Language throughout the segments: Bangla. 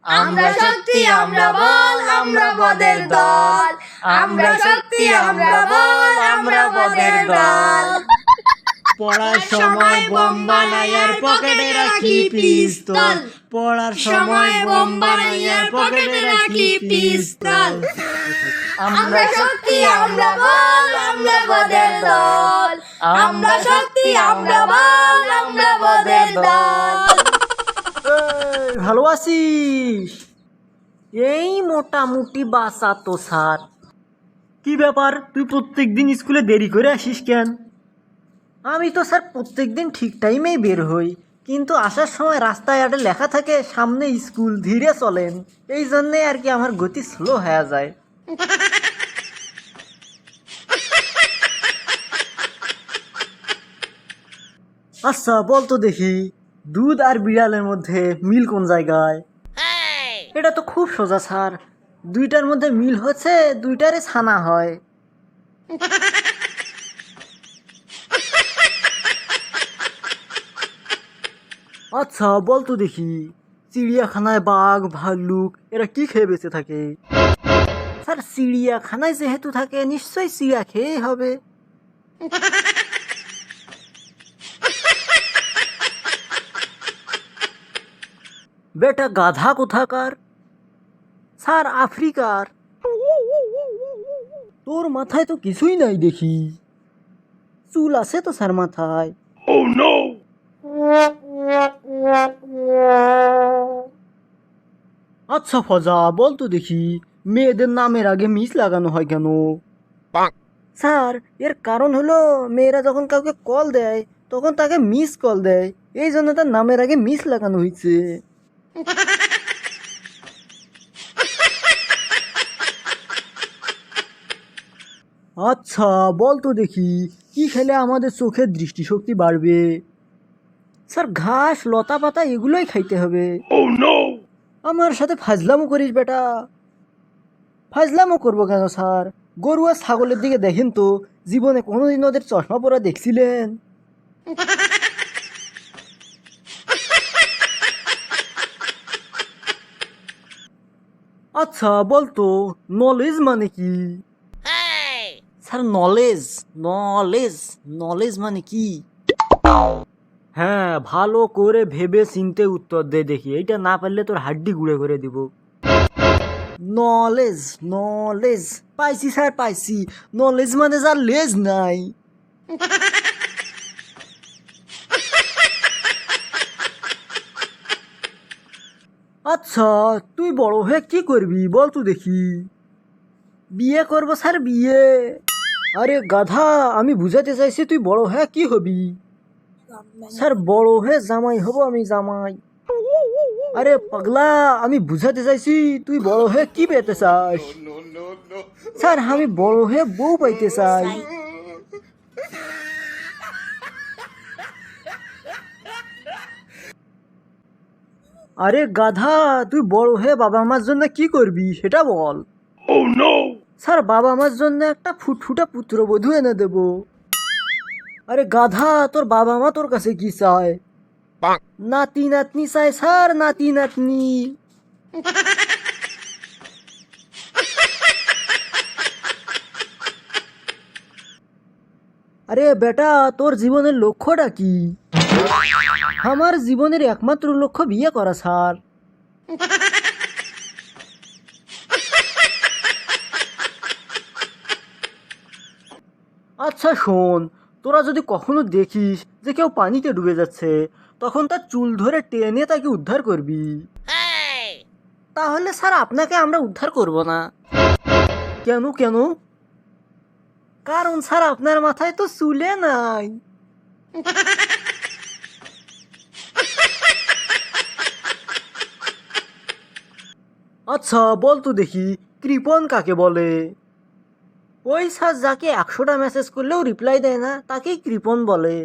আমরা শক্তি আমরা বল আমরা বদের দল, আমরা শক্তি আমরা বল আমরা বদের দল। পড়ার সময় বোম বানাই আর পকেটে রাখি পিস্তল, পড়ার সময় বোম বানাই আর পকেটে রাখি পিস্তল। আমরা শক্তি আমরা বল আমরা বদের দল, আমরা শক্তি আমরা বল আমরা বদের দল। ভালো আছিস? এই মোটামুটি বাসা তো স্যার। কি ব্যাপার, তুই প্রত্যেকদিন স্কুলে দেরি করে আসিস কেন? আমি তো স্যার প্রত্যেকদিন ঠিক টাইমেই বের হই, কিন্তু আসার সময় রাস্তায় একটা লেখা থাকে সামনে স্কুল, ধীরে চলেন। এই জন্যে আর কি আমার গতি স্লো হয়ে যায়। আচ্ছা বল তো দেখি, দুধ আর বিড়ালের মধ্যে মিল কোন জায়গায়? এটা তো খুব সোজা স্যার, দুইটার মধ্যে মিল হচ্ছে দুইটারে ছানা হয়। আচ্ছা বল তো দেখি, চিড়িয়াখানায় বাঘ ভাল্লুক এরা কি খেয়ে বেঁচে থাকে? স্যার চিড়িয়াখানায় যেহেতু থাকে নিশ্চয়ই চিড়িয়া খেয়েই হবে। বেটা গাধা কোথাকার! স্যার আফ্রিকার। তোর মাথায় তো কিছুই নাই দেখি। চুল আছে তো স্যার মাথায়। আচ্ছা ফজা বল তো দেখি, মেয়েদের নামের আগে মিস লাগানো হয় কেন? স্যার এর কারণ হলো মেয়েরা যখন কাউকে কল দেয় তখন তাকে মিস কল দেয়, এই জন্য তার নামের আগে মিস লাগানো হয়েছে। আচ্ছা বল তো দেখি, কি খেলে আমাদের চোখের দৃষ্টিশক্তি বাড়বে? স্যার ঘাস লতা পাতা এগুলোই খাইতে হবে। আমার সাথে ফাজলামো করিস বেটা? ফাজলামো করবো কেন স্যার? গরু আর ছাগলের দিকে দেখেন তো, জীবনে কোনোদিন ওদের চশমা পরা দেখছিলেন? আচ্ছা বলতো নলেজ মানে কি? স্যার নলেজ নলেজ নলেজ মানে কি? হ্যাঁ ভালো করে ভেবে চিনতে উত্তর দে দেখি, এইটা না পারলে তোর হাড্ডি গুঁড়ে করে দিব। নলেজ নলেজ পাইছি স্যার পাইছি, নলেজ মানে যার লেজ নাই। আচ্ছা তুই বড় হয়ে কি করবি বল তো দেখি? বিয়ে করবো স্যার বিয়ে। আরে গাধা, আমি বুঝাতে চাইছি তুই বড় হয়ে কি হবি? স্যার বড় হয়ে জামাই হব আমি, জামাই। আরে পাগলা, আমি বুঝাতে চাইছি তুই বড় হয়ে কি পেতে চাস? স্যার আমি বড় হয়ে বউ পাইতে চাই। আরে গাধা, তুই বড় হয়ে বাবা মার জন্য কি করবি সেটা বল। স্যার বাবা মার জন্য একটা ফুটফুটা পুত্রবধূ এনে দেব। আরে গাধা, তোর বাবা মা তোর কাছে কি চায়? নাতি নাতনি চাই স্যার, নাতি নাতনি। আরে বেটা, তোর জীবনের লক্ষ্যটা কি? আমার জীবনের একমাত্র লক্ষ্য বিয়ে করা স্যার। আচ্ছা শোন, তোরা যদি কখনো দেখিস যে কেউ পানিতে ডুবে যাচ্ছে, তখন তার চুল ধরে টেনে তাকে উদ্ধার করবি। তাহলে স্যার আপনাকে আমরা উদ্ধার করব না। কেন কেন? কারণ স্যার আপনার মাথায় তো চুলে নাই। আচ্ছা বল তো দেখি, কৃপণ কাকে বলে? ওই স্যার যাকে 100টা মেসেজ করলেও রিপ্লাই দেয় না তাকেই কৃপণ বলে।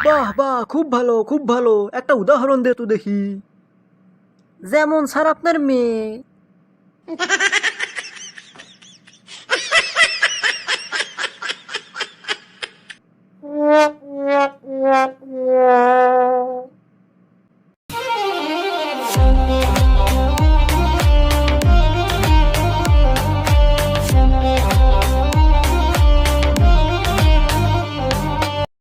বাহ বাহ, খুব ভালো খুব ভালো, একটা উদাহরণ দে তো দেখি। যেমন স্যার আপনার মেয়ে।